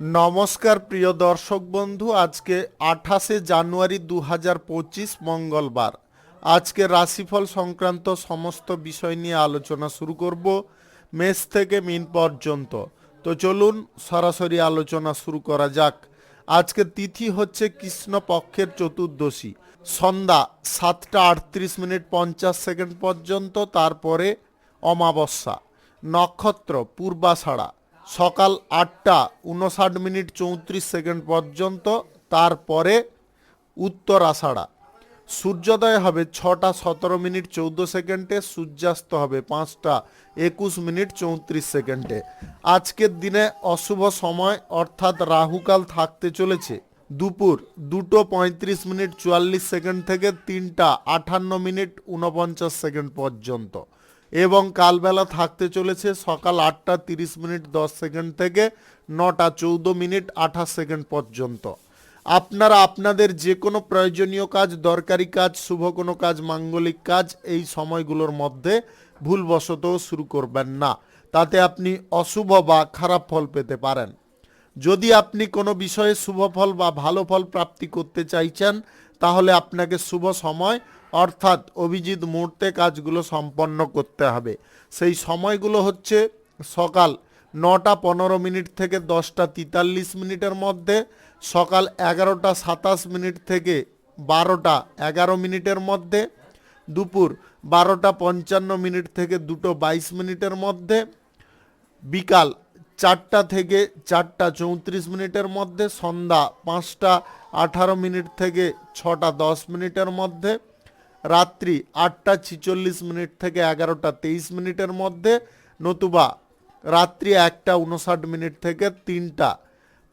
নমস্কার প্রিয় দর্শক বন্ধু, আজকে 28শে জানুয়ারি 2025 মঙ্গলবার। আজকে রাশিফল সংক্রান্ত সমস্ত বিষয় নিয়ে আলোচনা শুরু করব মেষ থেকে মিন পর্যন্ত। তো চলুন সরাসরি আলোচনা শুরু করা যাক। আজকে তিথি হচ্ছে কৃষ্ণপক্ষের চতুর্দশী, সন্ধ্যা 7টা 38 মিনিট 50 সেকেন্ড পর্যন্ত, তারপরে অমাবস্যা। নক্ষত্র পূর্বাষাঢ়া, সকাল 8টা 59 মিনিট 34 সেকেন্ড পর্যন্ত, তারপরে উত্তরাষাঢ়া। সূর্যোদয় হবে 6টা 17 মিনিট 14 সেকেন্ডে, সূর্যাস্ত হবে 5টা 21 মিনিট 34 সেকেন্ডে। আজকের দিনে অশুভ সময় অর্থাৎ রাহুকাল থাকতে চলেছে দুপুর 2টো 35 মিনিট 44 সেকেন্ড থেকে 3টা 58 মিনিট 49 সেকেন্ড পর্যন্ত, এবং কালবেলা থাকতে চলেছে সকাল 8টা 30 মিনিট 10 সেকেন্ড থেকে 9টা 14 মিনিট 28 সেকেন্ড পর্যন্ত। আপনারা আপনাদের যে কোনো প্রয়োজনীয় কাজ, দরকারি কাজ, শুভ কোনো কাজ, মাঙ্গলিক কাজ এই সময়গুলোর মধ্যে ভুলবশত শুরু করবেন না, তাতে আপনি অশুভ বা খারাপ ফল পেতে পারেন। যদি আপনি কোনো বিষয়ে শুভ ফল বা ভালো ফল প্রাপ্তি করতে চাইছেন, তাহলে আপনাকে শুভ সময় অর্থাৎ অভিজিৎ মুহূর্তে কাজগুলো সম্পন্ন করতে হবে। সেই সময়গুলো হচ্ছে সকাল 9টা 15 মিনিট থেকে 10টা 43 মিনিটের মধ্যে, সকাল 11টা 27 মিনিট থেকে 12টা 11 মিনিটের মধ্যে, দুপুর 12টা 55 মিনিট থেকে 2টো 22 মিনিটের মধ্যে, বিকাল 4টা থেকে 4টা 34 মিনিটের মধ্যে, সন্ধ্যা 5টা 18 মিনিট থেকে 6টা 10 মিনিটের মধ্যে, রাত্রি 8টা 46 মিনিট থেকে 11টা 23 মিনিটের মধ্যে, নতুবা রাত্রি 1টা 59 মিনিট থেকে 3টা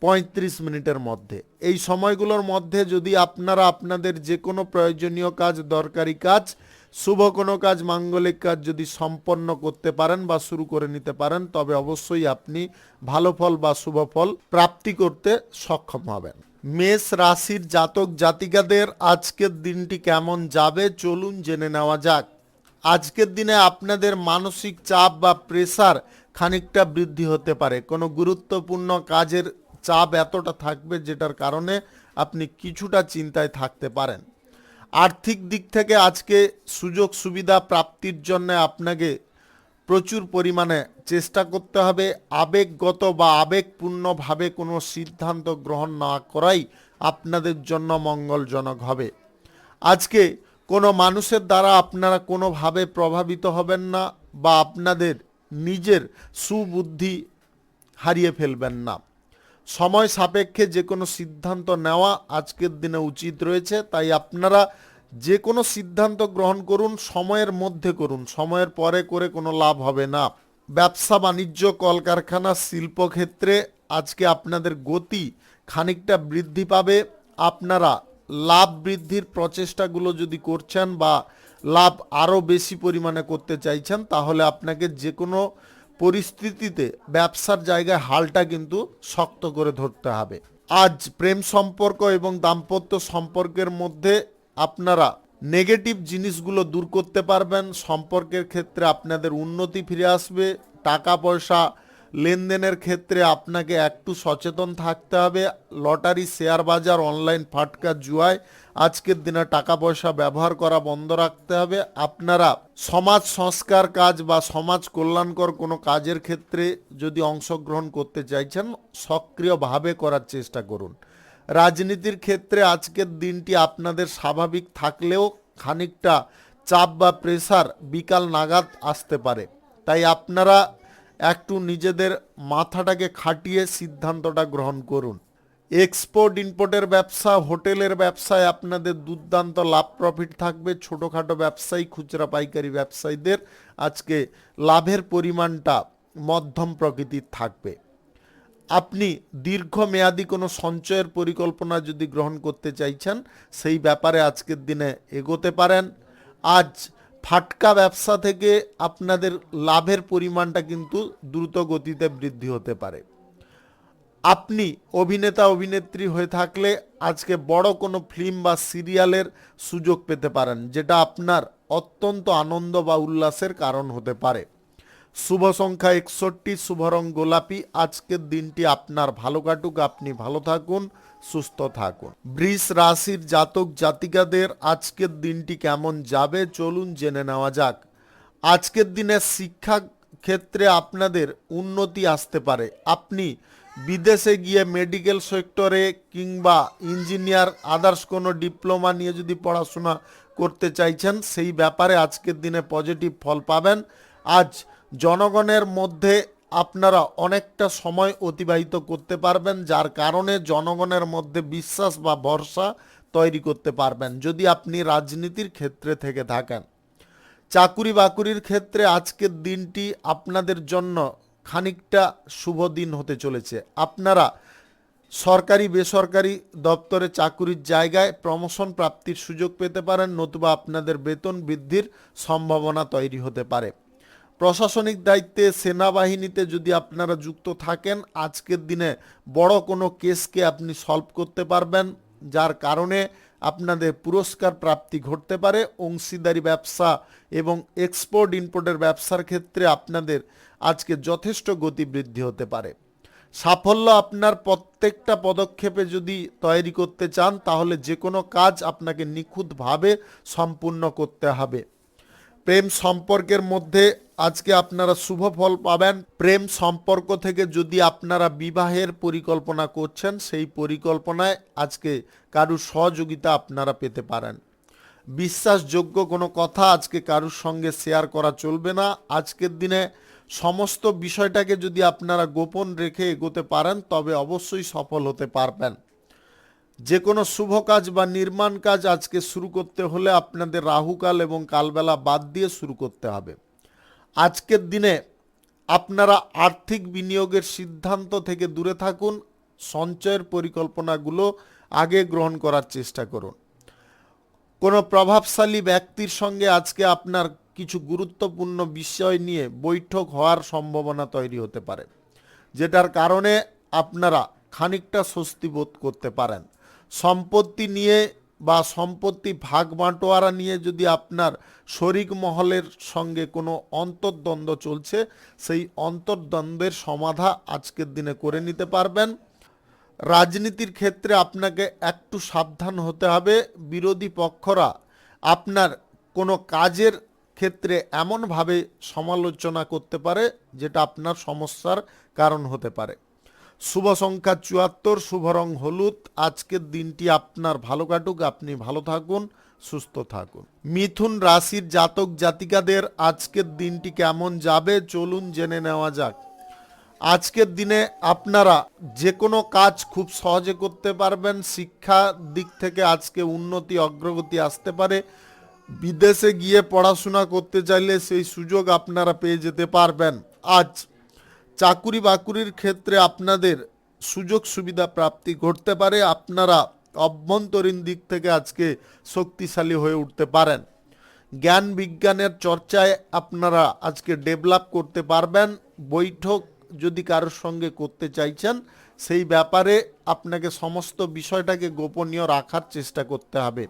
35 মিনিটের মধ্যে। এই সময়গুলোর মধ্যে যদি আপনারা আপনাদের যে কোনো প্রয়োজনীয় কাজ, দরকারি কাজ, শুভ কোনো কাজ, মাঙ্গলিক কাজ যদি সম্পন্ন করতে পারেন বা শুরু করে নিতে পারেন, তবে অবশ্যই আপনি ভালো ফল বা শুভ ফল প্রাপ্তি করতে সক্ষম হবেন। মেষ রাশির জাতক জাতিকাদের আজকের দিনটি কেমন যাবে চলুন জেনে নেওয়া যাক। আজকের দিনে আপনাদের মানসিক চাপ বা প্রেসার খানিকটা বৃদ্ধি হতে পারে। কোনো গুরুত্বপূর্ণ কাজের চাপ এতটা থাকবে যেটার কারণে আপনি কিছুটা চিন্তায় থাকতে পারেন। আর্থিক দিক থেকে আজকে সুযোগ সুবিধা প্রাপ্তির জন্য আপনাকে প্রচুর পরিমাণে চেষ্টা করতে হবে। আবেগগত বা আবেগপূর্ণভাবে কোনো সিদ্ধান্ত গ্রহণ না করাই আপনাদের জন্য মঙ্গলজনক হবে। আজকে কোনো মানুষের দ্বারা আপনারা কোনোভাবে প্রভাবিত হবেন না বা আপনাদের নিজের সুবুদ্ধি হারিয়ে ফেলবেন না। সময় সাপেক্ষে যে কোনো সিদ্ধান্ত নেওয়া আজকের দিনে উচিত রয়েছে, তাই আপনারা যে কোনো সিদ্ধান্ত গ্রহণ করুন, সময়ের মধ্যে করুন, সময়ের পরে করে কোনো লাভ হবে না। ব্যবসা বাণিজ্য, কলকারখানা, শিল্পক্ষেত্রে আজকে আপনাদের গতি খানিকটা বৃদ্ধি পাবে। আপনারা লাভ বৃদ্ধির প্রচেষ্টাগুলো যদি করছেন বা লাভ আরও বেশি পরিমাণে করতে চাইছেন, তাহলে আপনাকে যে কোনো পরিস্থিতিতে ব্যবসার জায়গায় হালটা কিন্তু শক্ত করে ধরতে হবে। আজ প্রেম সম্পর্ক এবং দাম্পত্য সম্পর্কের মধ্যে আপনারা নেগেটিভ জিনিসগুলো দূর করতে পারবেন। সম্পর্কের ক্ষেত্রে আপনাদের উন্নতি ফিরে আসবে। টাকা পয়সা লেনদেনের ক্ষেত্রে আপনাকে একটু সচেতন থাকতে হবে। লটারি, শেয়ার বাজার, অনলাইন ফাটকা, জুয়ায় আজকের দিনে টাকা পয়সা ব্যবহার করা বন্ধ রাখতে হবে। আপনারা সমাজ সংস্কার কাজ বা সমাজ কল্যাণকর কোনো কাজের ক্ষেত্রে যদি অংশগ্রহণ করতে চাইছেন, সক্রিয়ভাবে করার চেষ্টা করুন। রাজনীতির ক্ষেত্রে আজকের দিনটি আপনাদের স্বাভাবিক থাকলেও খানিকটা চাপ বা প্রেসার বিকাল নাগাদ আসতে পারে, তাই আপনারা একটু নিজেদের মাথাটাকে খাটিয়ে সিদ্ধান্তটা গ্রহণ করুন। এক্সপোর্ট ইম্পোর্টের ব্যবসা, হোটেলের ব্যবসায় আপনাদের দুর্দান্ত লাভ প্রফিট থাকবে। ছোটোখাটো ব্যবসায়ী, খুচরা পাইকারি ব্যবসায়ীদের আজকে লাভের পরিমাণটা মধ্যম প্রকৃতির থাকবে। আপনি দীর্ঘমেয়াদী কোনো সঞ্চয়ের পরিকল্পনা যদি গ্রহণ করতে চাইছেন, সেই ব্যাপারে আজকের দিনে এগোতে পারেন। আজ ফাটকা ব্যবসা থেকে আপনাদের লাভের পরিমাণটা কিন্তু দ্রুত গতিতে বৃদ্ধি হতে পারে। আপনি অভিনেতা অভিনেত্রী হয়ে থাকলে আজকে বড় কোনো ফিল্ম বা সিরিয়ালের সুযোগ পেতে পারেন, যেটা আপনার অত্যন্ত আনন্দ বা উল্লাসের কারণ হতে পারে। শুভ সংখ্যা 61, শুভ রং গোলাপি। আজকের দিনটি আপনার ভালো কাটুক, আপনি ভালো থাকুন, সুস্থ থাকুন। বৃষ রাশির জাতক জাতিকাদের আজকের দিনটি কেমন যাবে চলুন জেনে নেওয়া যাক। আজকের দিনে শিক্ষা ক্ষেত্রে আপনাদের উন্নতি আসতে পারে। আপনি বিদেশে গিয়ে মেডিকেল সেক্টরে কিংবা ইঞ্জিনিয়ার আদার্স কোনো ডিপ্লোমা নিয়ে যদি পড়াশোনা করতে চাইছেন, সেই ব্যাপারে আজকের দিনে পজিটিভ ফল পাবেন। আজ জনগণের মধ্যে আপনারা অনেকটা সময় অতিবাহিত করতে পারবেন, যার কারণে জনগণের মধ্যে বিশ্বাস বা ভরসা তৈরি করতে পারবেন যদি আপনি রাজনীতির ক্ষেত্রে থেকে থাকেন। চাকুরি বাকুরির ক্ষেত্রে আজকের দিনটি আপনাদের জন্য খানিকটা শুভ দিন হতে চলেছে। আপনারা সরকারি বেসরকারি দপ্তরে চাকুরির জায়গায় প্রমোশন প্রাপ্তির সুযোগ পেতে পারেন, নতুবা আপনাদের বেতন বৃদ্ধির সম্ভাবনা তৈরি হতে পারে। প্রশাসনিক দায়িত্বে সেনাবাহিনীতে যদি আপনারা যুক্ত থাকেন, আজকের দিনে বড় কোনো কেসকে আপনি সলভ করতে পারবেন, যার কারণে আপনাদের পুরস্কার প্রাপ্তি ঘটতে পারে। অংশীদারি ব্যবসা এবং এক্সপোর্ট ইম্পোর্টের ব্যবসার ক্ষেত্রে আপনাদের আজকে যথেষ্ট গতি বৃদ্ধি হতে পারে। সাফল্য আপনার প্রত্যেকটা পদক্ষেপে যদি তৈরি করতে চান, তাহলে যে কোনো কাজ আপনাকে নিখুঁতভাবে সম্পূর্ণ করতে হবে। প্রেম সম্পর্কের মধ্যে আজকে আপনারা শুভ ফল পাবেন। প্রেম সম্পর্ক থেকে যদি আপনারা বিবাহের পরিকল্পনা করছেন, সেই পরিকল্পনায় আজকে কারুর সহযোগিতা আপনারা পেতে পারেন। বিশ্বাসযোগ্য কোনো কথা আজকে কারুর সঙ্গে শেয়ার করা চলবে না। আজকের দিনে সমস্ত বিষয়টাকে যদি আপনারা গোপন রেখে এগোতে পারেন, তবে অবশ্যই সফল হতে পারবেন। যে কোনো শুভ কাজ বা নির্মাণ কাজ আজকে শুরু করতে হলে আপনাদের রাহুকাল এবং কালবেলা বাদ দিয়ে শুরু করতে হবে। আজকের দিনে আপনারা আর্থিক বিনিয়োগের সিদ্ধান্ত থেকে দূরে থাকুন। সঞ্চয়ের পরিকল্পনাগুলো আগে গ্রহণ করার চেষ্টা করুন। কোনো প্রভাবশালী ব্যক্তির সঙ্গে আজকে আপনার কিছু গুরুত্বপূর্ণ বিষয় নিয়ে বৈঠক হওয়ার সম্ভাবনা তৈরি হতে পারে, যেটার কারণে আপনারা খানিকটা স্বস্তি বোধ করতে পারেন। সম্পত্তি নিয়ে বা সম্পত্তি ভাগ বাঁটোয়ারা নিয়ে যদি আপনার শরিক মহলের সঙ্গে কোনো অন্তর্দ্বন্দ্ব চলছে, সেই অন্তর্দ্বন্দ্বের সমাধা আজকের দিনে করে নিতে পারবেন। রাজনীতির ক্ষেত্রে আপনাকে একটু সাবধান হতে হবে। বিরোধী পক্ষরা আপনার কোনো কাজের ক্ষেত্রে এমনভাবে সমালোচনা করতে পারে যেটা আপনার সমস্যার কারণ হতে পারে। শুভ সংখ্যা 74, শুভ রং হলুদ। আজকের দিনটি আপনার ভালো কাটুক, আপনি ভালো থাকুন, সুস্থ থাকুন। মিথুন রাশির জাতক জাতিকাদের আজকের দিনটি কেমন যাবে চলুন জেনে নেওয়া যাক। আজকের দিনে আপনারা যে কোনো কাজ খুব সহজে করতে পারবেন। শিক্ষা দিক থেকে আজকে উন্নতি অগ্রগতি আসতে পারে। বিদেশে গিয়ে পড়াশোনা করতে চাইলে সেই সুযোগ আপনারা পেয়ে যেতে পারবেন। আজ চাকুরি বাকুরির ক্ষেত্রে আপনাদের সুযোগ সুবিধা প্রাপ্তি ঘটতে পারে। আপনারা অভ্যন্তরীণ দিক থেকে আজকে শক্তিশালী হয়ে উঠতে পারেন। জ্ঞান বিজ্ঞানের চর্চায় আপনারা আজকে ডেভেলপ করতে পারবেন। বৈঠক যদি কারোর সঙ্গে করতে চাইছেন, সেই ব্যাপারে আপনাকে সমস্ত বিষয়টাকে গোপনীয় রাখার চেষ্টা করতে হবে।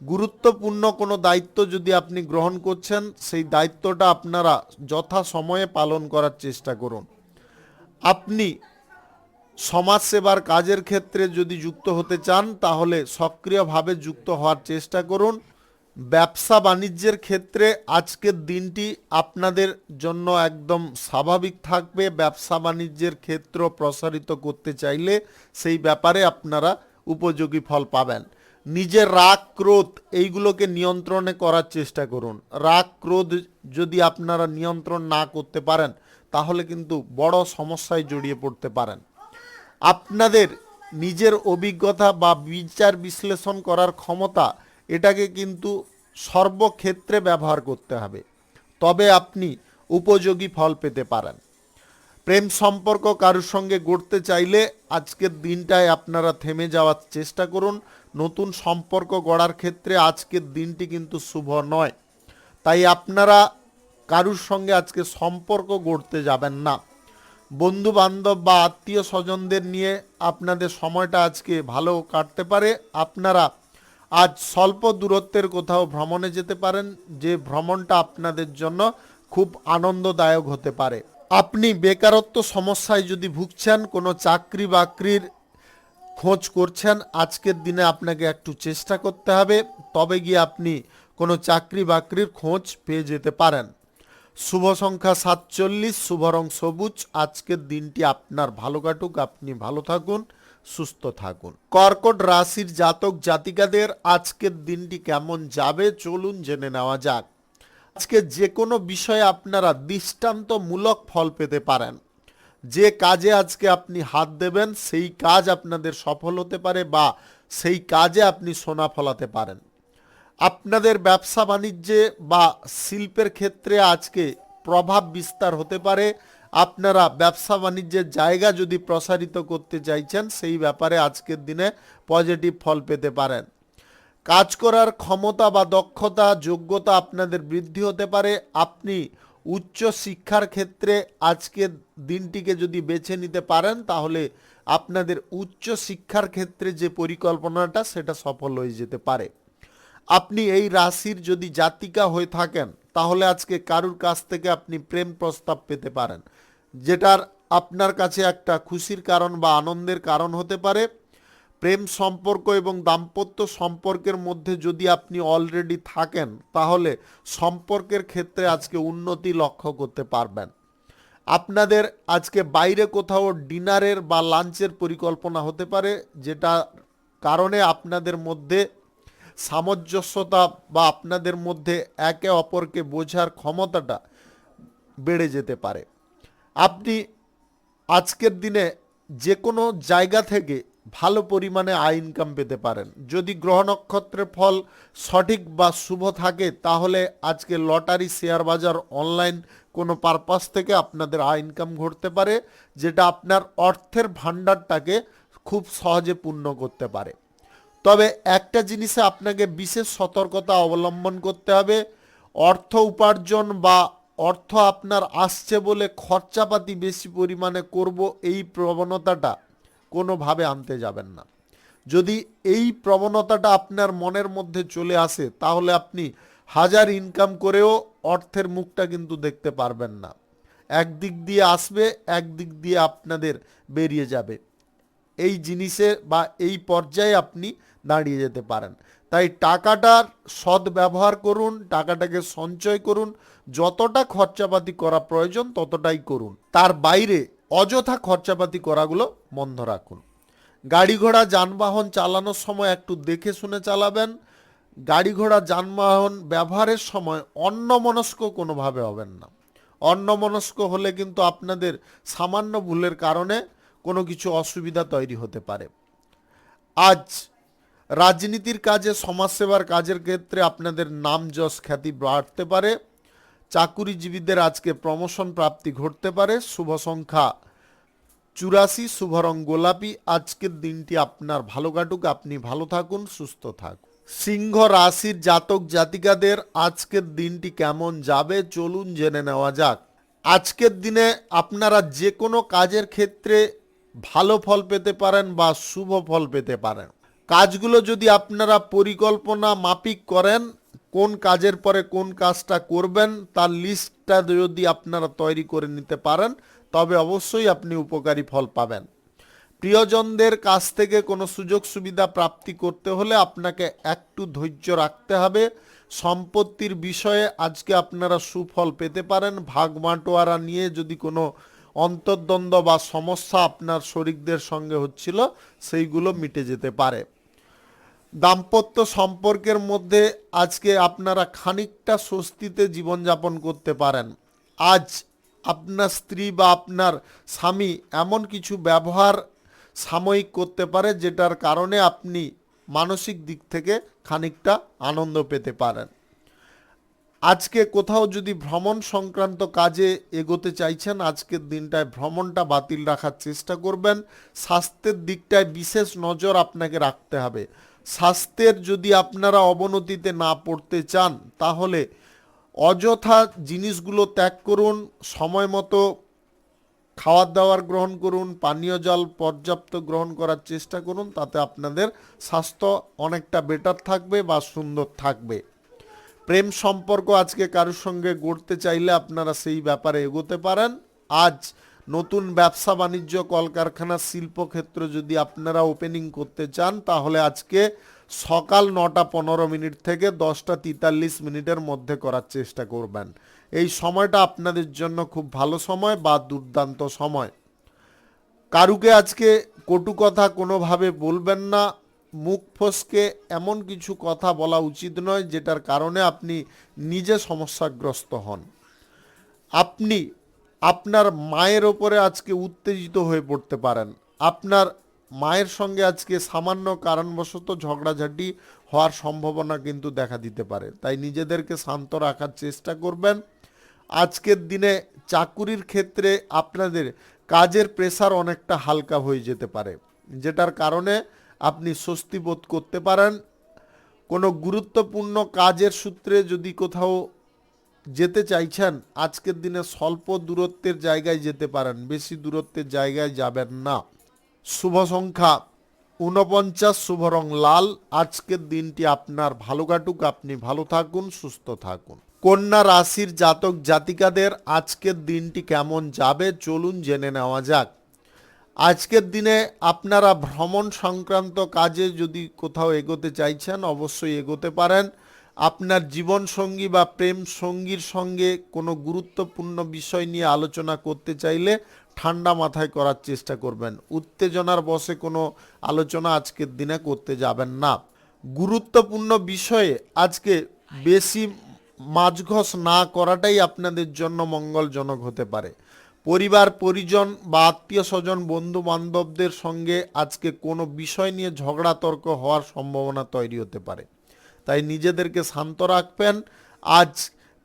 গুরুত্বপূর্ণ কোনো দায়িত্ব যদি আপনি গ্রহণ করছেন, সেই দায়িত্বটা আপনারা যথা সময়ে পালন করার চেষ্টা করুন। আপনি সমাজসেবার কাজের ক্ষেত্রে যদি যুক্ত হতে চান, তাহলে সক্রিয়ভাবে যুক্ত হওয়ার চেষ্টা করুন। ব্যবসা বাণিজ্যের ক্ষেত্রে আজকের দিনটি আপনাদের জন্য একদম স্বাভাবিক থাকবে। ব্যবসা বাণিজ্যের ক্ষেত্র প্রসারিত করতে চাইলে সেই ব্যাপারে আপনারা উপযোগী ফল পাবেন। নিজের রাগ ক্রোধ এইগুলোকে নিয়ন্ত্রণে করার চেষ্টা করুন। রাগ ক্রোধ যদি আপনারা নিয়ন্ত্রণ না করতে পারেন, তাহলে কিন্তু বড় সমস্যায় জড়িয়ে পড়তে পারেন। আপনাদের নিজের অভিজ্ঞতা বা বিচার বিশ্লেষণ করার ক্ষমতা, এটাকে কিন্তু সর্বক্ষেত্রে ব্যবহার করতে হবে, তবে আপনি উপযোগী ফল পেতে পারেন। প্রেম সম্পর্ক কারোর সঙ্গে গড়তে চাইলে আজকের দিনটায় আপনারা থেমে যাওয়ার চেষ্টা করুন। নতুন সম্পর্ক গড়ার ক্ষেত্রে আজকের দিনটি কিন্তু শুভ নয়, তাই আপনারা কারোর সঙ্গে আজকে সম্পর্ক গড়তে যাবেন না। বন্ধু বান্ধব বা আত্মীয় স্বজনদের নিয়ে আপনাদের সময়টা আজকে ভালো কাটতে পারে। আপনারা আজ স্বল্প দূরত্বের কোথাও ভ্রমণে যেতে পারেন, যে ভ্রমণটা আপনাদের জন্য খুব আনন্দদায়ক হতে পারে। আপনি বেকারত্ব সমস্যায় যদি ভুগছেন, কোনো চাকরি বাকরির খোঁজ করছেন, আজকের দিনে আপনাকে একটু চেষ্টা করতে হবে, তবে গিয়ে আপনি কোনো চাকরি বাকরির খোঁজ পেয়ে যেতে পারেন। শুভ সংখ্যা 47, শুভ রং সবুজ। আজকের দিনটি আপনার ভালো কাটুক, আপনি ভালো থাকুন, সুস্থ থাকুন। কর্কট রাশির জাতক জাতিকাদের আজকের দিনটি কেমন যাবে চলুন জেনে নেওয়া যাক। আজকে যে কোনো বিষয়ে আপনারা দৃষ্টান্তমূলক ফল পেতে পারেন। যে কাজে আজকে আপনি হাত দেবেন সেই কাজ আপনাদের সফল হতে পারে বা সেই কাজে আপনি সোনা ফলাতে পারেন। আপনাদের ব্যবসা বাণিজ্যে বা শিল্পের ক্ষেত্রে আজকে প্রভাব বিস্তার হতে পারে। আপনারা ব্যবসা বাণিজ্যের জায়গা যদি প্রসারিত করতে চাইছেন, সেই ব্যাপারে আজকের দিনে পজিটিভ ফল পেতে পারেন। কাজ করার ক্ষমতা বা দক্ষতা যোগ্যতা আপনাদের বৃদ্ধি হতে পারে। আপনি উচ্চ শিক্ষার ক্ষেত্রে আজকের দিনটিকে যদি বেছে নিতে পারেন, তাহলে আপনাদের উচ্চ শিক্ষার ক্ষেত্রে যে পরিকল্পনাটা সেটা সফল হয়ে যেতে পারে। আপনি এই রাশির যদি জাতিকা হয়ে থাকেন, তাহলে আজকে কারুর কাছ থেকে আপনি প্রেম প্রস্তাব পেতে পারেন, যেটার আপনার কাছে একটা খুশির কারণ বা আনন্দের কারণ হতে পারে। প্রেম সম্পর্ক এবং দাম্পত্য সম্পর্কের মধ্যে যদি আপনি অলরেডি থাকেন, তাহলে সম্পর্কের ক্ষেত্রে আজকে উন্নতি লক্ষ্য করতে পারবেন। আপনাদের আজকে বাইরে কোথাও ডিনারের বা লাঞ্চের পরিকল্পনা হতে পারে, যেটা কারণে আপনাদের মধ্যে সামঞ্জস্যতা বা আপনাদের মধ্যে একে অপরকে বোঝার ক্ষমতাটা বেড়ে যেতে পারে। আপনি আজকের দিনে যে কোনো জায়গা থেকে ভালো পরিমাণে আয় ইনকাম পেতে পারেন। যদি গ্রহ নক্ষত্রের ফল সঠিক বা শুভ থাকে, তাহলে আজকে লটারি, শেয়ার বাজার, অনলাইন কোনো পারপাস থেকে আপনাদের আয় ইনকাম ঘটতে পারে, যেটা আপনার অর্থের ভাণ্ডারটাকে খুব সহজে পূর্ণ করতে পারে। তবে একটা জিনিসে আপনাকে বিশেষ সতর্কতা অবলম্বন করতে হবে। অর্থ উপার্জন বা অর্থ আপনার আসছে বলে খরচাপাতি বেশি পরিমাণে করব, এই প্রবণতাটা কোনোভাবে আনতে যাবেন না। যদি এই প্রবণতাটা আপনার মনের মধ্যে চলে আসে, তাহলে আপনি হাজার ইনকাম করেও অর্থের মুখটা কিন্তু দেখতে পারবেন না। একদিক দিয়ে আসবে, একদিক দিয়ে আপনাদের বেরিয়ে যাবে। এই জিনিসে বা এই পর্যায়ে আপনি দাঁড়িয়ে যেতে পারেন। তাই টাকাটার সৎ ব্যবহার করুন, টাকাটাকে সঞ্চয় করুন, যতটা খরচাপাতি করা প্রয়োজন ততটাই করুন, তার বাইরে অযথা খরচাপাতি করাগুলো বন্ধ রাখুন। গাড়ি ঘোড়া যানবাহন চালানোর সময় একটু দেখে শুনে চালাবেন। গাড়ি ঘোড়া যানবাহন ব্যবহারের সময় অন্যমনস্ক কোনোভাবে হবেন না। অন্যমনস্ক হলে কিন্তু আপনাদের সামান্য ভুলের কারণে কোনো কিছু অসুবিধা তৈরি হতে পারে। আজ রাজনীতির কাজে, সমাজসেবার কাজের ক্ষেত্রে আপনাদের নাম যশ খ্যাতি বাড়তে পারে। চাকুরিজীবীদের আজকে প্রমোশন প্রাপ্তি ঘটতে পারে। শুভ সংখ্যা 84, শুভ রং গোলাপি। আজকের দিনটি আপনার ভালো কাটুক, আপনি ভালো থাকুন, সুস্থ থাকুন। সিংহ রাশির জাতক জাতিকাদের আজকের দিনটি কেমন যাবে চলুন জেনে নেওয়া যাক। আজকের দিনে আপনারা যে কোনো কাজের ক্ষেত্রে ভালো ফল পেতে পারেন বা শুভ ফল পেতে পারেন। কাজগুলো যদি আপনারা পরিকল্পনা মাফিক করেন, কোন কাজের পরে কোন কাজটা করবেন তার লিস্টটা যদি আপনারা তৈরি করে নিতে পারেন, তবে অবশ্যই আপনি উপকারী ফল পাবেন। প্রিয়জনদের কাছ থেকে কোনো সুযোগ সুবিধা প্রাপ্তি করতে হলে আপনাকে একটু ধৈর্য রাখতে হবে। সম্পত্তির বিষয়ে আজকে আপনারা সুফল পেতে পারেন। ভাগ বাঁটোয়ারা নিয়ে যদি কোনো অন্তর্দ্বন্দ্ব বা সমস্যা আপনার শরিকদের সঙ্গে হচ্ছিল, সেইগুলো মিটে যেতে পারে। দাম্পত্য সম্পর্কের মধ্যে আজকে আপনারা খানিকটা স্বস্তিতে জীবনযাপন করতে পারেন। আজ আপনার স্ত্রী বা আপনার স্বামী এমন কিছু ব্যবহার সাময়িক করতে পারে, যেটার কারণে আপনি মানসিক দিক থেকে খানিকটা আনন্দ পেতে পারেন। আজকে কোথাও যদি ভ্রমণ সংক্রান্ত কাজে এগোতে চাইছেন, আজকের দিনটায় ভ্রমণটা বাতিল রাখার চেষ্টা করবেন। স্বাস্থ্যের দিকটায় বিশেষ নজর আপনাকে রাখতে হবে। স্বাস্থ্যের যদি আপনারা অবনতিতে না পড়তে চান, তাহলে অযথা জিনিসগুলো ত্যাগ করুন, সময় মতো খাওয়ার দাওয়ার গ্রহণ করুন, পানীয় জল পর্যাপ্ত গ্রহণ করার চেষ্টা করুন, তাতে আপনাদের স্বাস্থ্য অনেকটা বেটার থাকবে বা সুন্দর থাকবে। প্রেম সম্পর্ক আজকে কারোর সঙ্গে গড়তে চাইলে আপনারা সেই ব্যাপারে এগোতে পারেন। আজ নতুন ব্যবসা বাণিজ্য কলকারখানা শিল্পক্ষেত্র যদি আপনারা ওপেনিং করতে চান তাহলে আজকে সকাল 9:15 থেকে 10:43 মধ্যে করার চেষ্টা করবেন। এই সময়টা আপনাদের জন্য খুব ভালো সময় বা দুর্দান্ত সময়। কারুকে আজকে কটু কথা কোনোভাবে বলবেন না। মুখ ফসকে এমন কিছু কথা বলা উচিত নয় যেটার কারণে আপনি নিজে সমস্যাগ্রস্ত হন। আপনি আপনার মায়ের ওপরে আজকে উত্তেজিত হয়ে পড়তে পারেন। আপনার মায়ের সঙ্গে আজকে সামান্য কারণবশত ঝগড়াঝাটি হওয়ার সম্ভাবনা কিন্তু দেখা দিতে পারে, তাই নিজেদেরকে শান্ত রাখার চেষ্টা করবেন। আজকের দিনে চাকুরির ক্ষেত্রে আপনাদের কাজের প্রেসার অনেকটা হালকা হয়ে যেতে পারে, যেটার কারণে আপনি স্বস্তি বোধ করতে পারেন। কোনো গুরুত্বপূর্ণ কাজের সূত্রে যদি কোথাও যেতে চাইছেন আজকের দিনে স্বল্প দূরত্বের জায়গায় যেতে পারেন, বেশি দূরত্বের জায়গায় যাবেন না। শুভ সংখ্যা 49, শুভ রং লাল। আজকের দিনটি আপনার ভালো কাটুক, আপনি ভালো থাকুন, সুস্থ থাকুন। কন্যা রাশির জাতক জাতিকাদের আজকের দিনটি কেমন যাবে চলুন জেনে নেওয়া যাক। আজকের দিনে আপনারা ভ্রমণ সংক্রান্ত কাজে যদি কোথাও এগোতে চাইছেন অবশ্যই এগোতে পারেন। আপনার জীবনসঙ্গী বা প্রেম সঙ্গীর সঙ্গে কোনো গুরুত্বপূর্ণ বিষয় নিয়ে আলোচনা করতে চাইলে ঠান্ডা মাথায় করার চেষ্টা করবেন। উত্তেজনার বশে কোনো আলোচনা আজকের দিনে করতে যাবেন না। গুরুত্বপূর্ণ বিষয়ে আজকে বেশি মাঝঘষ না করাটাই আপনাদের জন্য মঙ্গলজনক হতে পারে। পরিবার পরিজন বা আত্মীয় স্বজন বন্ধু বান্ধবদের সঙ্গে আজকে কোনো বিষয় নিয়ে ঝগড়া তর্ক হওয়ার সম্ভাবনা তৈরি হতে পারে, তাই নিজেদেরকে শান্ত রাখবেন। আজ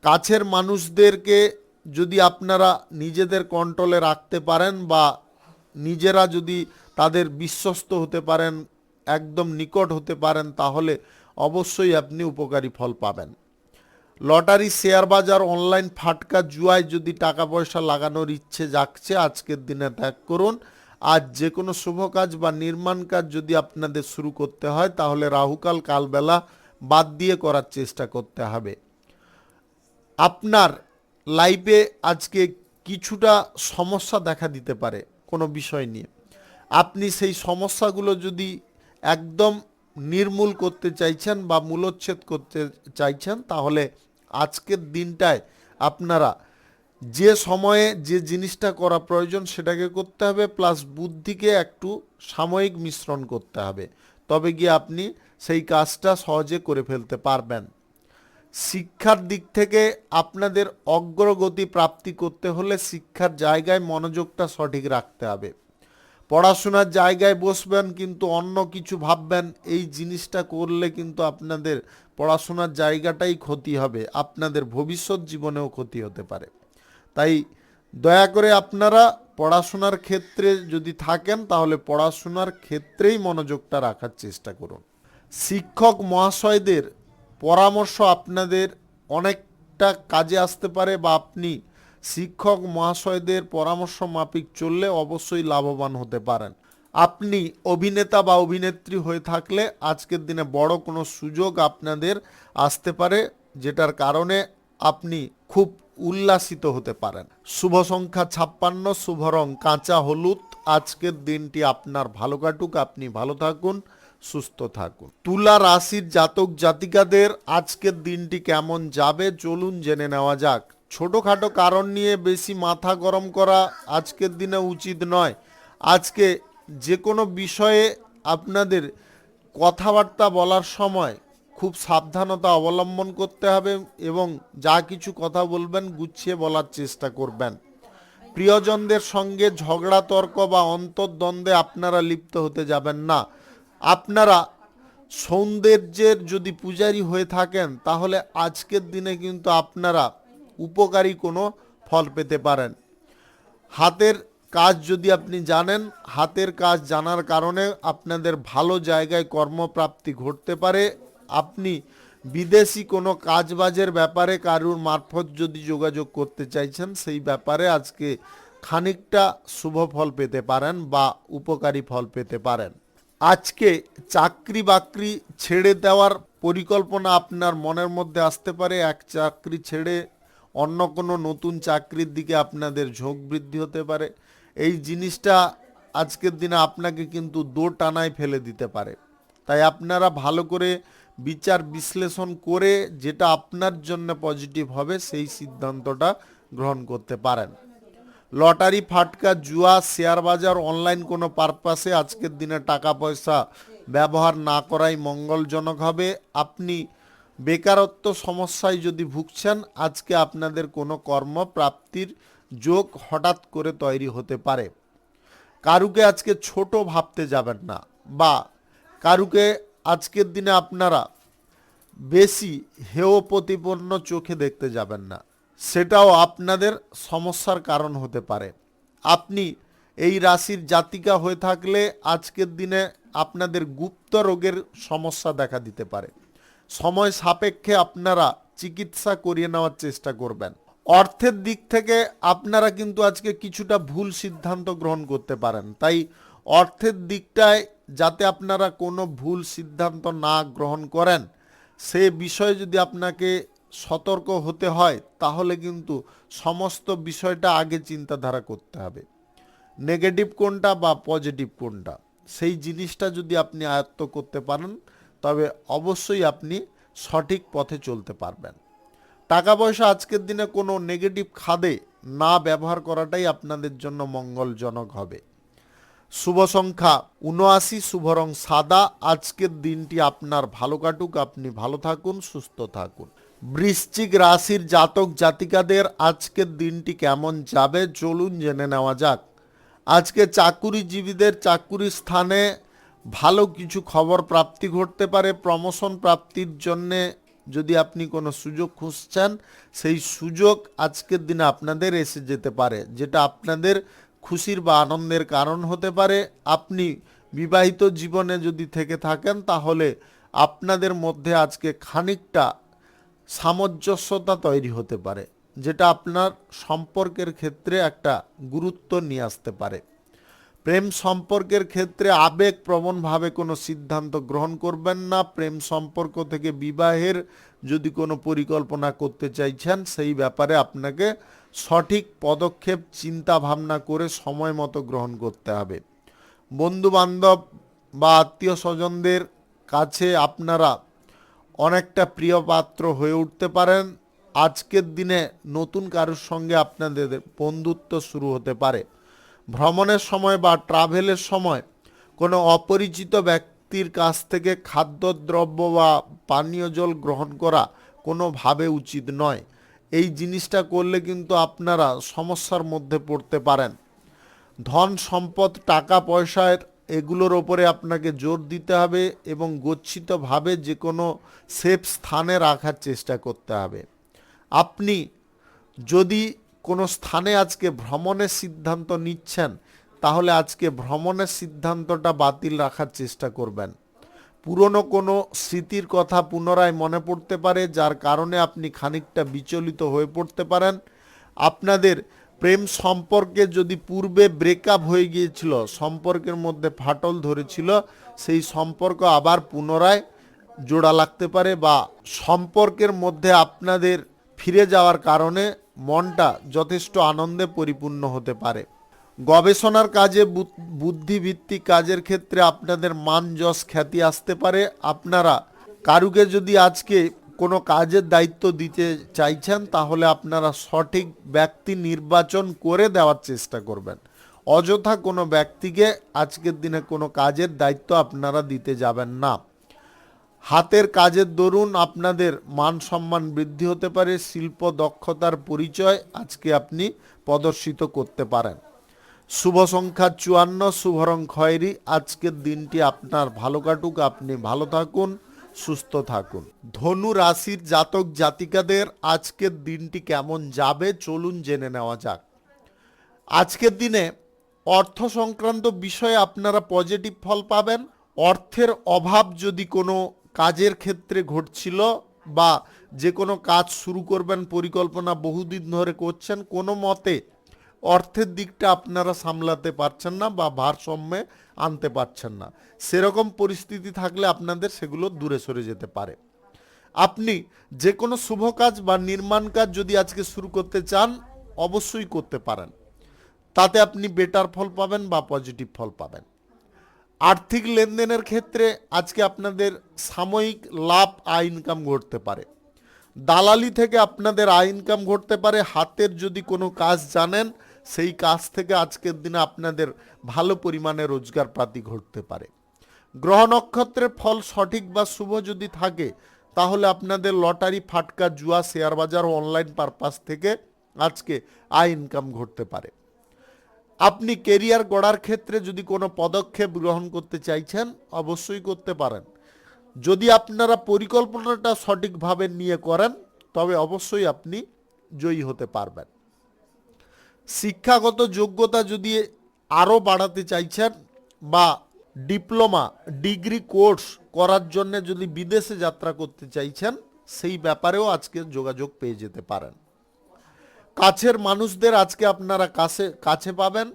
কাছের মানুষদেরকে যদি আপনারা নিজেদের কন্ট্রোলে রাখতে পারেন বা নিজেরা যদি তাদের বিশ্বস্ত হতে পারেন, একদম নিকট হতে পারেন, তাহলে অবশ্যই আপনি উপকারী ফল পাবেন। লটারি, শেয়ার বাজার, অনলাইন ফাটকা, জুয়ায় যদি টাকা পয়সা লাগানোর ইচ্ছে জাগছে আজকের দিনে ত্যাগ করুন। আজ যে কোনো শুভ কাজ বা নির্মাণ কাজ যদি আপনাদের শুরু করতে হয় তাহলে রাহুকাল কালবেলা বাদ দিয়ে করার চেষ্টা করতে হবে। আপনার লাইফে আজকে কিছুটা সমস্যা দেখা দিতে পারে কোনো বিষয় নিয়ে। আপনি সেই সমস্যাগুলো যদি একদম নির্মূল করতে চাইছেন বা মূলোচ্ছেদ করতে চাইছেন তাহলে আজকের দিনটায় আপনারা যে সময়ে যে জিনিসটা করা প্রয়োজন সেটাকে করতে হবে, প্লাস বুদ্ধিকে একটু সাময়িক মিশ্রণ করতে হবে, তবে গিয়ে আপনি সেই কাজটা সহজে করে ফেলতে পারবেন। শিক্ষার দিক থেকে আপনাদের অগ্রগতি প্রাপ্তি করতে হলে শিক্ষার জায়গায় মনোযোগটা সঠিক রাখতে হবে। পড়াশোনার জায়গায় বসবেন কিন্তু অন্য কিছু ভাববেন, এই জিনিসটা করলে কিন্তু আপনাদের পড়াশোনার জায়গাটাই ক্ষতি হবে, আপনাদের ভবিষ্যৎ জীবনেও ক্ষতি হতে পারে। তাই দয়া করে আপনারা পড়াশোনার ক্ষেত্রে যদি থাকেন তাহলে পড়াশোনার ক্ষেত্রেই মনোযোগটা রাখার চেষ্টা করুন। শিক্ষক মহাশয়দের পরামর্শ আপনাদের অনেকটা কাজে আসতে পারে বা আপনি শিক্ষক মহাশয়দের পরামর্শ মাফিক চললে অবশ্যই লাভবান হতে পারেন। আপনি অভিনেতা বা অভিনেত্রী হয়ে থাকলে আজকের দিনে বড় কোনো সুযোগ আপনাদের আসতে পারে, যেটার কারণে আপনি খুব উল্লাসিত হতে পারেন। শুভ সংখ্যা 56, শুভ রং কাঁচা হলুদ। আজকের দিনটি আপনার ভালো কাটুক, আপনি ভালো থাকুন, সুস্থ থাকুন। তুলা রাশির জাতক জাতিকাদের আজকের দিনটি কেমন যাবে চলুন জেনে নেওয়া যাক। ছোটোখাটো কারণ নিয়ে বেশি মাথা গরম করা আজকের দিনে উচিত নয়। আজকে যে কোনো বিষয়ে আপনাদের কথাবার্তা বলার সময় খুব সাবধানতা অবলম্বন করতে হবে এবং যা কিছু কথা বলবেন গুছিয়ে বলার চেষ্টা করবেন। প্রিয়জনদের সঙ্গে ঝগড়া তর্ক বা অন্তর্দ্বন্দ্বে আপনারা লিপ্ত হতে যাবেন না। আপনারা সৌন্দর্যের যদি পূজারী হয়ে থাকেন তাহলে আজকের দিনে কিন্তু আপনারা উপকারী কোনো ফল পেতে পারেন। হাতের কাজ যদি আপনি জানেন, হাতের কাজ জানার কারণে আপনাদের ভালো জায়গায় কর্মপ্রাপ্তি ঘটতে পারে। আপনি বিদেশি কোনো কাজবাজের ব্যাপারে কারুর মারফত যদি যোগাযোগ করতে চাইছেন সেই ব্যাপারে আজকে খানিকটা শুভ ফল পেতে পারেন বা উপকারী ফল পেতে পারেন। আজকে চাকরি বাকরি ছেড়ে দেওয়ার পরিকল্পনা আপনার মনের মধ্যে আসতে পারে, এক চাকরি ছেড়ে অন্য কোনো নতুন চাকরির দিকে আপনাদের ঝোঁক বৃদ্ধি হতে পারে। এই জিনিসটা আজকের দিনে আপনাকে কিন্তু দোটানায় ফেলে দিতে পারে। তাই আপনারা ভালো করে বিচার বিশ্লেষণ করে যেটা আপনার জন্য পজিটিভ হবে সেই সিদ্ধান্তটা গ্রহণ করতে পারেন। লটারি, ফাটকা, জুয়া, শেয়ার বাজার, অনলাইন কোনো পারপাসে আজকের দিনে টাকা পয়সা ব্যবহার না করাই মঙ্গলজনক হবে। আপনি বেকারত্ব সমস্যায় যদি ভুগছেন, আজকে আপনাদের কোনো কর্মপ্রাপ্তির যোগ হঠাৎ করে তৈরি হতে পারে। কারুকে আজকে ছোট ভাবতে যাবেন না, বা কারুকে আজকের দিনে আপনারা বেশি হেয় প্রতিপন্ন চোখে দেখতে যাবেন না, সেটাও আপনাদের সমস্যার কারণ হতে পারে। আপনি এই রাশির জাতিকা হয়ে থাকলে আজকের দিনে আপনাদের গুপ্ত রোগের সমস্যা দেখা দিতে পারে। সময় সাপেক্ষে আপনারা চিকিৎসা করিয়ে নেওয়ার চেষ্টা করবেন। অর্থের দিক থেকে আপনারা কিন্তু আজকে কিছুটা ভুল সিদ্ধান্ত গ্রহণ করতে পারেন। তাই অর্থের দিকটায় যাতে আপনারা কোনো ভুল সিদ্ধান্ত না গ্রহণ করেন, সে বিষয়ে যদি আপনাকে সতর্ক হতে হয়, তাহলে কিন্তু সমস্ত বিষয়টা আগে চিন্তাধারা করতে হবে। নেগেটিভ কোনটা বা পজিটিভ কোনটা, সেই জিনিসটা যদি আপনি আয়ত্ত করতে পারেন, তবে অবশ্যই আপনি সঠিক পথে চলতে পারবেন। টাকা পয়সা আজকের দিনে কোনো নেগেটিভ খাদে না ব্যবহার করাটাই আপনাদের জন্য মঙ্গলজনক হবে। শুভ সংখ্যা ৭৯, শুভ রং সাদা। আজকের দিনটি আপনার ভালো কাটুক, আপনি ভালো থাকুন, সুস্থ থাকুন। বৃশ্চিক রাশির জাতক জাতিকাদের আজকের দিনটি কেমন যাবে চলুন জেনে নেওয়া যাক। আজকে চাকুরিজীবীদের চাকুরির স্থানে ভালো কিছু খবর প্রাপ্তি ঘটতে পারে। প্রমোশন প্রাপ্তির জন্যে যদি আপনি কোনো সুযোগ খুঁজছেন, সেই সুযোগ আজকের দিনে আপনাদের এসে যেতে পারে, যেটা আপনাদের খুশির বা আনন্দের কারণ হতে পারে। আপনি বিবাহিত জীবনে যদি থেকে থাকেন, তাহলে আপনাদের মধ্যে আজকে খানিকটা সামঞ্জস্যতা তৈরি হতে পারে, যেটা আপনার সম্পর্কের ক্ষেত্রে একটা গুরুত্ব নিয়ে আসতে পারে। প্রেম সম্পর্কের ক্ষেত্রে আবেগপ্রবণভাবে কোনো সিদ্ধান্ত গ্রহণ করবেন না। প্রেম সম্পর্ক থেকে বিবাহের যদি কোনো পরিকল্পনা করতে চাইছেন, সেই ব্যাপারে আপনাকে সঠিক পদক্ষেপ চিন্তা ভাবনা করে সময় মতো গ্রহণ করতে হবে। বন্ধু বান্ধব বা আত্মীয় স্বজনদের কাছে আপনারা অনেকটা প্রিয় পাত্র হয়ে উঠতে পারেন। আজকের দিনে নতুন কারোর সঙ্গে আপনাদের বন্ধুত্ব শুরু হতে পারে। ভ্রমণের সময় বা ট্রাভেলের সময় কোনো অপরিচিত ব্যক্তির কাছ থেকে খাদ্যদ্রব্য বা পানীয় জল গ্রহণ করা কোনোভাবে উচিত নয়। এই জিনিসটা করলে কিন্তু আপনারা সমস্যার মধ্যে পড়তে পারেন। ধন সম্পদ, টাকা পয়সার এগুলোর ওপরে আপনাকে জোর দিতে হবে এবং গচ্ছিতভাবে যে কোনো সেফ স্থানে রাখার চেষ্টা করতে হবে। আপনি যদি কোনো স্থানে আজকে ভ্রমণের সিদ্ধান্ত নিচ্ছেন, তাহলে আজকে ভ্রমণের সিদ্ধান্তটা বাতিল রাখার চেষ্টা করবেন। পুরনো কোনো স্মৃতির কথা পুনরায় মনে পড়তে পারে, যার কারণে আপনি খানিকটা বিচলিত হয়ে পড়তে পারেন। আপনাদের প্রেম সম্পর্কে যদি পূর্বে ব্রেকআপ হয়ে গিয়েছিল, সম্পর্কের মধ্যে ফাটল ধরেছিল, সেই সম্পর্ক আবার পুনরায় জোড়া লাগতে পারে, বা সম্পর্কের মধ্যে আপনাদের ফিরে যাওয়ার কারণে মনটা যথেষ্ট আনন্দে পরিপূর্ণ হতে পারে। গবেষণার কাজে, বুদ্ধিভিত্তিক কাজের ক্ষেত্রে আপনাদের মান যশ খ্যাতি আসতে পারে। আপনারা কারুকে যদি আজকে কোনো কাজের দায়িত্ব দিতে চাইছেন, তাহলে আপনারা সঠিক ব্যক্তি নির্বাচন করে দেওয়ার চেষ্টা করবেন। অযথা কোনো ব্যক্তিকে আজকের দিনে কোনো কাজের দায়িত্ব আপনারা দিতে যাবেন না। হাতের কাজের দরুন আপনাদের মান সম্মান বৃদ্ধি হতে পারে। শিল্প দক্ষতার পরিচয় আজকে আপনি প্রদর্শিত করতে পারেন। শুভ সংখ্যা ৫৪, শুভ রং খয়েরি। আজকের দিনটি আপনার ভালো কাটুক, আপনি ভালো থাকুন, সুস্থ থাকুন। ধনু রাশির জাতক জাতিকাদের আজকের দিনটি কেমন যাবে চলুন জেনে নেওয়া যাক। আজকের দিনে অর্থ সংক্রান্ত বিষয়ে আপনারা পজিটিভ ফল পাবেন। অর্থের অভাব যদি কোনো কাজের ক্ষেত্রে ঘটছিল, বা যে কোনো কাজ শুরু করবেন পরিকল্পনা বহুদিন ধরে করছেন, কোনো মতে অর্থের দিকটা আপনারা সামলাতে পারছেন না বা ভারসাম্যে আনতে পারছেন না, সেরকম পরিস্থিতি থাকলে আপনাদের সেগুলো দূরে সরে যেতে পারে। আপনি যে কোনো শুভ কাজ বা নির্মাণ কাজ যদি আজকে শুরু করতে চান অবশ্যই করতে পারেন, তাতে আপনি বেটার ফল পাবেন বা পজিটিভ ফল পাবেন। আর্থিক লেনদেনের ক্ষেত্রে আজকে আপনাদের সাময়িক লাভ আয় ইনকাম ঘটতে পারে, দালালি থেকে আপনাদের আয় ইনকাম ঘটতে পারে। হাতের যদি কোনো কাজ জানেন সেই কাজ থেকে আজকের দিনে আপনাদের ভালো পরিমাণে রোজগার প্রাপ্তি ঘটতে পারে। গ্রহ নক্ষত্রের ফল সঠিক বা শুভ যদি থাকে তাহলে আপনাদের লটারি, ফাটকা, জুয়া, শেয়ার বাজার ও অনলাইন পারপাস থেকে আজকে আয় ইনকাম ঘটতে পারে। আপনি কেরিয়ার গড়ার ক্ষেত্রে যদি কোনো পদক্ষেপ গ্রহণ করতে চাইছেন অবশ্যই করতে পারেন। যদি আপনারা পরিকল্পনাটা সঠিকভাবে নিয়ে করেন তবে অবশ্যই আপনি জয়ী হতে পারবেন। শিক্ষাগত যোগ্যতা যদি আরও বাড়াতে চাইছেন বা ডিপ্লোমা, ডিগ্রি কোর্স করার জন্য যদি বিদেশে যাত্রা করতে চাইছেন সেই ব্যাপারেও আজকে যোগাযোগ পেয়ে যেতে পারেন। কাছের মানুষদের আজকে আপনারা কাছে পাবেন।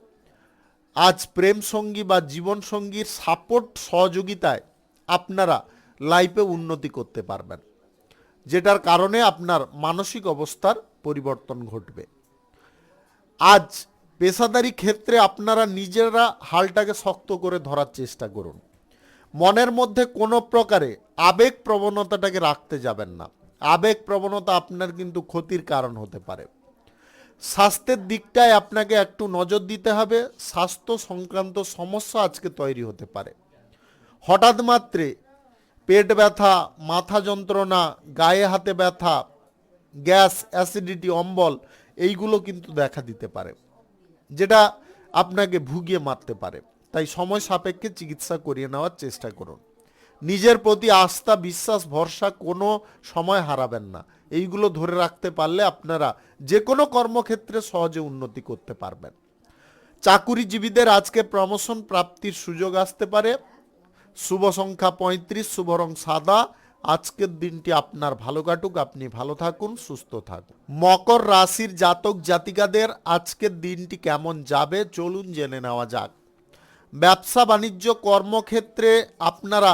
আজ প্রেম সঙ্গী বা জীবন সঙ্গীর সাপোর্ট, সহযোগিতায় আপনারা লাইফে উন্নতি করতে পারবেন, যেটার কারণে আপনার মানসিক অবস্থার পরিবর্তন ঘটবে। আজ পেশাদারি ক্ষেত্রে আপনারা নিজেরা হালটাকে শক্ত করে ধরার চেষ্টা করুন। মনের মধ্যে কোনো প্রকারে আবেগ প্রবণতাটাকে রাখতে যাবেন না। আবেগ প্রবণতা আপনার কিন্তু ক্ষতির কারণ হতে পারে। স্বাস্থ্যের দিকটায় আপনাকে একটু নজর দিতে হবে। স্বাস্থ্য সংক্রান্ত সমস্যা আজকে তৈরি হতে পারে। হঠাৎ মাত্রে পেট ব্যথা, মাথা যন্ত্রণা, গায়ে হাতে ব্যথা, গ্যাস, অ্যাসিডিটি, অম্বল এইগুলো কিন্তু দেখা দিতে পারে, যেটা আপনাকে ভুগিয়ে মারতে পারে। তাই সময় সাপেক্ষে চিকিৎসা করিয়ে নেওয়ার চেষ্টা করুন। নিজের প্রতি আস্থা, বিশ্বাস, ভরসা কোনো সময় হারাবেন না। এইগুলো ধরে রাখতে পারলে আপনারা যে কোনো কর্মক্ষেত্রে সহজে উন্নতি করতে পারবেন। চাকুরিজীবীদের আজকে প্রমোশন প্রাপ্তির সুযোগ আসতে পারে। শুভ সংখ্যা 35, শুভ রং সাদা। আজকের দিনটি আপনার ভালো কাটুক, আপনি ভালো থাকুন, সুস্থ থাকুন। মকর রাশির জাতক জাতিকাদের আজকের দিনটি কেমন যাবে চলুন জেনে নেওয়া যাক। ব্যবসা বাণিজ্য কর্মক্ষেত্রে আপনারা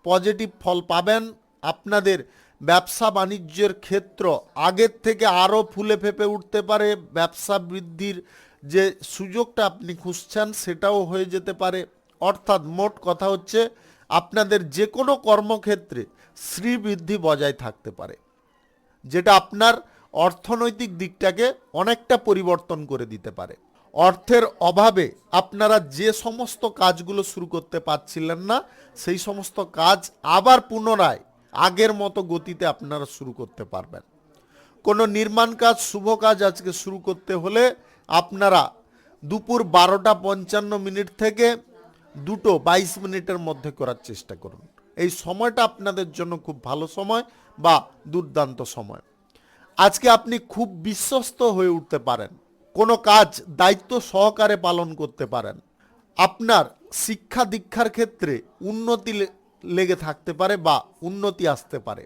পজিটিভ ফল পাবেন। আপনাদের ব্যবসা বাণিজ্যের ক্ষেত্র আগের থেকে আরও ফুলে ফেঁপে উঠতে পারে। ব্যবসা বৃদ্ধির যে সুযোগটা আপনি খুঁজছেন সেটাও হয়ে যেতে পারে। অর্থাৎ মোট কথা হচ্ছে আপনাদের যে কোনো কর্মক্ষেত্রে শ্রীবৃদ্ধি বজায় থাকতে পারে, যেটা আপনার অর্থনৈতিক দিকটাকে অনেকটা পরিবর্তন করে দিতে পারে। অর্থের অভাবে আপনারা যে সমস্ত কাজগুলো শুরু করতে পারছিলেন না সেই সমস্ত কাজ আবার পুনরায় আগের মতো গতিতে আপনারা শুরু করতে পারবেন। কোনো নির্মাণ কাজ, শুভ কাজ আজকে শুরু করতে হলে আপনারা দুপুর 12:55 থেকে 2:22 মধ্যে করার চেষ্টা করুন। এই সময়টা আপনাদের জন্য খুব ভালো সময় বা দুর্দান্ত সময়। আজকে আপনি খুব বিশ্বস্ত হয়ে উঠতে পারেন, কোনো কাজ দায়িত্ব সহকারে পালন করতে পারেন। আপনার শিক্ষা দীক্ষার ক্ষেত্রে উন্নতি লেগে থাকতে পারে বা উন্নতি আসতে পারে।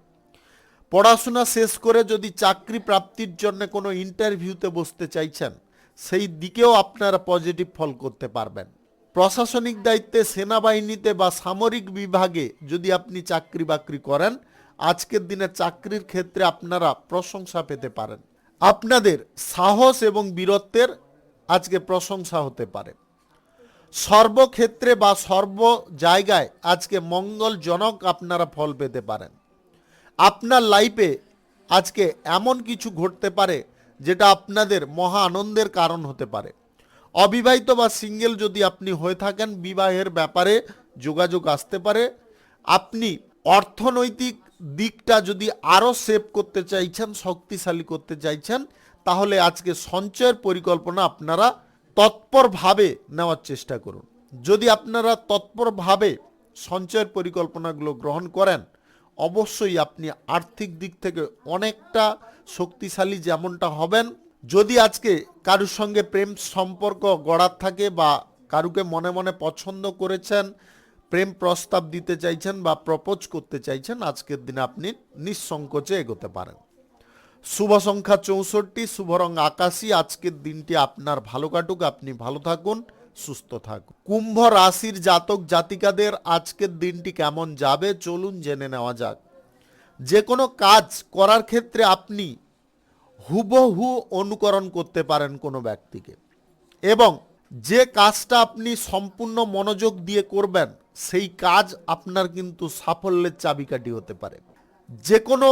পড়াশোনা শেষ করে যদি চাকরি প্রাপ্তির জন্য কোনো ইন্টারভিউতে বসতে চাইছেন সেই দিকেও আপনারা পজিটিভ ফল করতে পারবেন। প্রশাসনিক দায়িত্বে, সেনাবাহিনীতে বা সামরিক বিভাগে যদি আপনি চাকরি বাকরি করেন আজকের দিনে চাকরির ক্ষেত্রে আপনারা প্রশংসা পেতে পারেন। আপনাদের সাহস এবং বীরত্বের আজকে প্রশংসা হতে পারে। সর্বক্ষেত্রে বা সর্ব জায়গায় আজকে মঙ্গলজনক আপনারা ফল পেতে পারেন। আপনার লাইফে আজকে এমন কিছু ঘটতে পারে যেটা আপনাদের মহা আনন্দের কারণ হতে পারে। অবিবাহিত বা সিঙ্গেল যদি আপনি হয়ে থাকেন বিবাহের ব্যাপারে যোগাযোগ আসতে পারে। আপনি অর্থনৈতিক দিকটা যদি আরও সেভ করতে চাইছেন, শক্তিশালী করতে চাইছেন তাহলে আজকে সঞ্চয়ের পরিকল্পনা আপনারা তৎপরভাবে নেওয়ার চেষ্টা করুন। যদি আপনারা তৎপরভাবে সঞ্চয়ের পরিকল্পনাগুলো গ্রহণ করেন অবশ্যই আপনি আর্থিক দিক থেকে অনেকটা শক্তিশালী যেমনটা হবেন। যদি আজকে কারুর সঙ্গে প্রেম সম্পর্ক গড়ার থাকে বা কারুকে মনে মনে পছন্দ করেছেন, প্রেম প্রস্তাব দিতে চাইছেন বা প্রপোজ করতে চাইছেন আজকের দিনে আপনি নিঃসংকোচে এগোতে পারেন। শুভ সংখ্যা 64, শুভ রং আকাশী। আজকের দিনটি আপনার ভালো কাটুক, আপনি ভালো থাকুন, সুস্থ থাকুন। কুম্ভ রাশির জাতক জাতিকাদের আজকের দিনটি কেমন যাবে চলুন জেনে নেওয়া যাক। যে কোনো কাজ করার ক্ষেত্রে আপনি হুবহু অনুকরণ করতে পারেন কোনো ব্যক্তিকে, এবং যে কাজটা আপনি সম্পূর্ণ মনোযোগ দিয়ে করবেন সেই কাজ আপনার কিন্তু সাফল্যের চাবিকাঠি হতে পারে। যে কোনো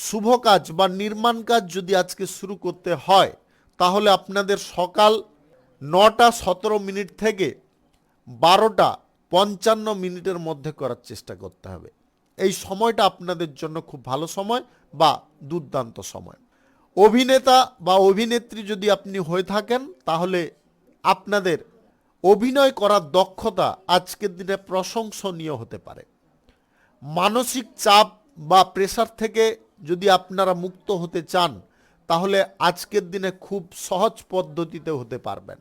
শুভ কাজ বা নির্মাণ কাজ যদি আজকে শুরু করতে হয় তাহলে আপনাদের সকাল 9:17 থেকে 12:55 মধ্যে করার চেষ্টা করতে হবে। এই সময়টা আপনাদের জন্য খুব ভালো সময় বা দুর্দান্ত সময়। অভিনেতা বা অভিনেত্রী যদি আপনি হয়ে থাকেন তাহলে আপনাদের অভিনয় করার দক্ষতা আজকের দিনে প্রশংসনীয় হতে পারে। মানসিক চাপ বা প্রেসার থেকে যদি আপনারা মুক্ত হতে চান তাহলে আজকের দিনে খুব সহজ পদ্ধতিতে হতে পারবেন।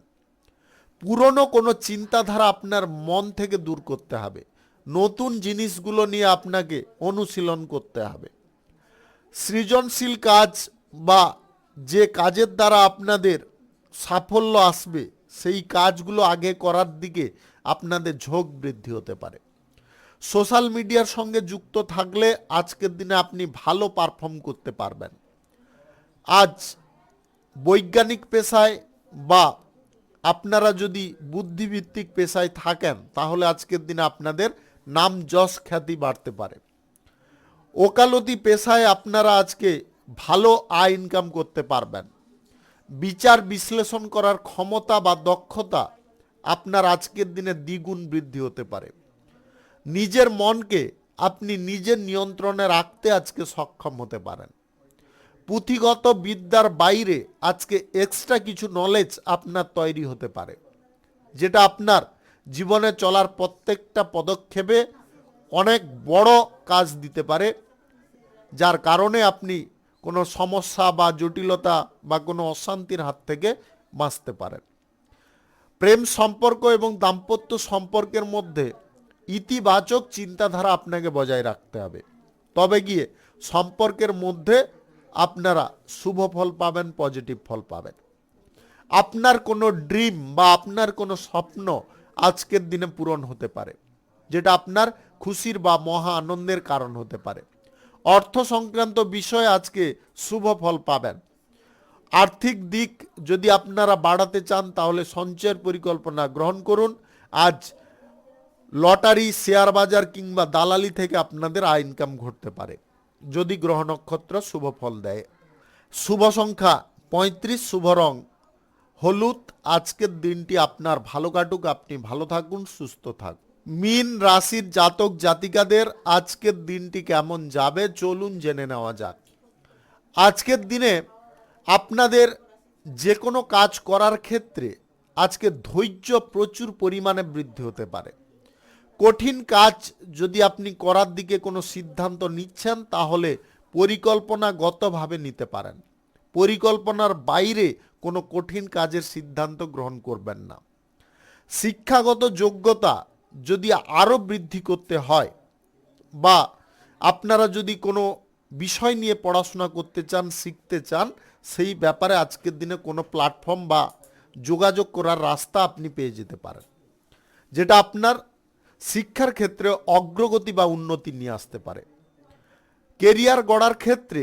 পুরনো কোনো চিন্তাধারা আপনার মন থেকে দূর করতে হবে, নতুন জিনিসগুলো নিয়ে আপনাকে অনুশীলন করতে হবে। সৃজনশীল কাজ বা যে কাজের দ্বারা আপনাদের সাফল্য আসবে সেই কাজগুলো আগে করার দিকে আপনাদের ঝোঁক বৃদ্ধি হতে পারে। সোশ্যাল মিডিয়ার সঙ্গে যুক্ত থাকলে আজকের দিনে আপনি ভালো পারফর্ম করতে পারবেন। আজ বৈজ্ঞানিক পেশায় বা আপনারা যদি বুদ্ধিভিত্তিক পেশায় থাকেন তাহলে আজকের দিনে আপনাদের নাম যশ খ্যাতি বাড়তে পারে। ওকালতি পেশায় আপনারা আজকে ভালো আয় ইনকাম করতে পারবেন। বিচার বিশ্লেষণ করার ক্ষমতা বা দক্ষতা আপনার আজকের দিনে দ্বিগুণ বৃদ্ধি হতে পারে। নিজের মনকে আপনি নিজের নিয়ন্ত্রণে রাখতে আজকে সক্ষম হতে পারেন। পুঁথিগত বিদ্যার বাইরে আজকে এক্সট্রা কিছু নলেজ আপনার তৈরি হতে পারে, যেটা আপনার জীবনে চলার প্রত্যেকটা পদক্ষেপে অনেক বড় কাজ দিতে পারে, যার কারণে আপনি কোনো সমস্যা বা জটিলতা বা কোনো অশান্তির হাত থেকে বাঁচতে পারেন। প্রেম সম্পর্ক এবং দাম্পত্য সম্পর্কের মধ্যে ইতিবাচক চিন্তাধারা আপনাকে বজায় রাখতে হবে, তবে গিয়ে সম্পর্কের মধ্যে আপনারা শুভ ফল পাবেন, পজিটিভ ফল পাবেন। আপনার কোনো ড্রিম বা আপনার কোনো স্বপ্ন আজকের দিনে পূরণ হতে পারে, যেটা আপনার খুশির বা মহা আনন্দের কারণ হতে পারে। অর্থ সংক্রান্ত বিষয়ে আজকে শুভ ফল পাবেন। আর্থিক দিক যদি আপনারা বাড়াতে চান তাহলে সঞ্চয়ের পরিকল্পনা গ্রহণ করুন। আজ লটারি, শেয়ার বাজার কিংবা দালালি থেকে আপনাদের আয় ইনকাম ঘটতে পারে যদি গ্রহ নক্ষত্র শুভ ফল দেয়। শুভ সংখ্যা 35, শুভ রং হলুদ। আজকের দিনটি আপনার ভালো কাটুক, আপনি ভালো থাকুন, সুস্থ থাকুন। মীন রাশির জাতক জাতিকাদের আজকের দিনটি কেমন যাবে চলুন জেনে নেওয়া যাক। আজকের দিনে আপনাদের যে কোনো কাজ করার ক্ষেত্রে আজকে ধৈর্য প্রচুর পরিমাণে বৃদ্ধি হতে পারে। কঠিন কাজ যদি আপনি করার দিকে কোনো সিদ্ধান্ত নিচ্ছেন তাহলে পরিকল্পনাগতভাবে নিতে পারেন। পরিকল্পনার বাইরে কোনো কঠিন কাজের সিদ্ধান্ত গ্রহণ করবেন না। শিক্ষাগত যোগ্যতা যদি আরও বৃদ্ধি করতে হয় বা আপনারা যদি কোনো বিষয় নিয়ে পড়াশোনা করতে চান, শিখতে চান, সেই ব্যাপারে আজকের দিনে কোনো প্ল্যাটফর্ম বা যোগাযোগ করার রাস্তা আপনি পেয়ে যেতে পারেন, যেটা আপনার শিক্ষার ক্ষেত্রে অগ্রগতি বা উন্নতি নিয়ে আসতে পারে। কেরিয়ার গড়ার ক্ষেত্রে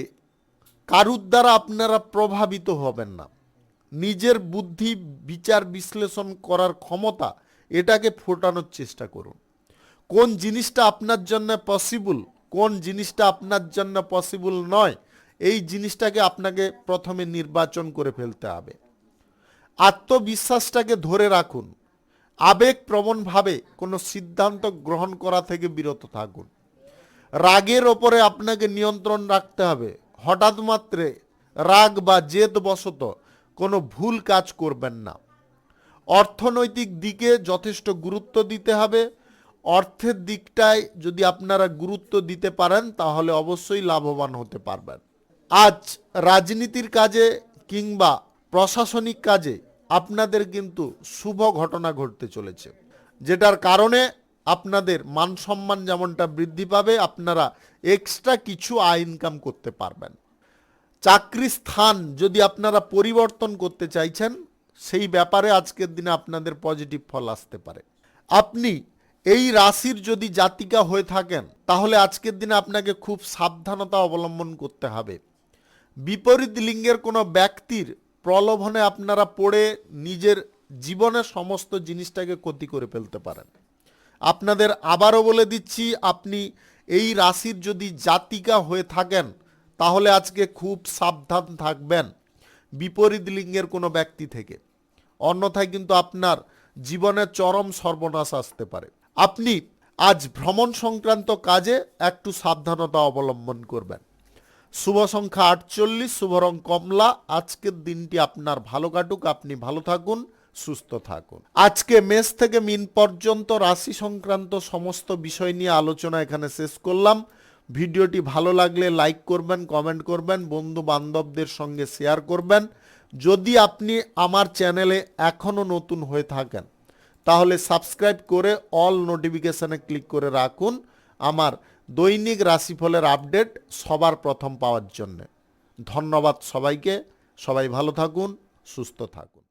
কারুর দ্বারা আপনারা প্রভাবিত হবেন না। নিজের বুদ্ধি, বিচার বিশ্লেষণ করার ক্ষমতা এটাকে ফোটানোর চেষ্টা করুন। কোন জিনিসটা আপনার জন্য পসিবল, কোন জিনিসটা আপনার জন্য পসিবল নয়, এই জিনিসটাকে আপনাকে প্রথমে নির্বাচন করে ফেলতে হবে। আত্মবিশ্বাসটাকে ধরে রাখুন। আবেগপ্রবণভাবে কোনো সিদ্ধান্ত গ্রহণ করা থেকে বিরত থাকুন। রাগের ওপরে আপনাকে নিয়ন্ত্রণ রাখতে হবে। হঠাৎ মাত্রে রাগ বা জেদবশত কোনো ভুল কাজ করবেন না। অর্থনৈতিক দিকে যথেষ্ট গুরুত্ব দিতে হবে। অর্থের দিকটায় যদি আপনারা গুরুত্ব দিতে পারেন তাহলে অবশ্যই লাভবান হতে পারবেন। আজ রাজনীতির কাজে কিংবা প্রশাসনিক কাজে আপনাদের কিন্তু শুভ ঘটনা ঘটতে চলেছে, যেটার কারণে আপনাদের মান সম্মান যেমনটা বৃদ্ধি পাবে, আপনারা এক্সট্রা কিছু আয় ইনকাম করতে পারবেন। চাকরি স্থান যদি আপনারা পরিবর্তন করতে চাইছেন সেই ব্যাপারে আজকের দিনে আপনাদের পজিটিভ ফল আসতে পারে। আপনি এই রাশির যদি জাতিকা হয়ে থাকেন তাহলে আজকের দিনে আপনাকে খুব সাবধানতা অবলম্বন করতে হবে। বিপরীত লিঙ্গের কোনো ব্যক্তির প্রলোভনে আপনারা পড়ে নিজের জীবনের সমস্ত জিনিসটাকে ক্ষতি করে ফেলতে পারেন। আপনাদের আবারও বলে দিচ্ছি, আপনি এই রাশির যদি জাতিকা হয়ে থাকেন তাহলে আজকে খুব সাবধান থাকবেন বিপরীত লিঙ্গের কোনো ব্যক্তি থেকে, অন্যথায় কিন্তু আপনার জীবনে চরম সর্বনাশ আসতে পারে। আপনি আজ ভ্রমণ সংক্রান্ত কাজে একটু সাবধানতা অবলম্বন করবেন। শুভ সংখ্যা 48, শুভ রং কমলা। আজকের দিনটি আপনার ভালো কাটুক, আপনি ভালো থাকুন, সুস্থ থাকুন। আজকে মেষ থেকে মিন পর্যন্ত রাশি সংক্রান্ত সমস্ত বিষয় নিয়ে আলোচনা এখানে শেষ করলাম। ভিডিওটি ভালো লাগলে লাইক করবেন, কমেন্ট করবেন, বন্ধু বান্ধবদের সঙ্গে শেয়ার করবেন। যদি আপনি আমার চ্যানেলে এখনও নতুন হয়ে থাকেন তাহলে সাবস্ক্রাইব করে অল নোটিফিকেশানে ক্লিক করে রাখুন আমার দৈনিক রাশিফলের আপডেট সবার প্রথম পাওয়ার জন্য। ধন্যবাদ সবাইকে, সবাই ভালো থাকুন, সুস্থ থাকুন।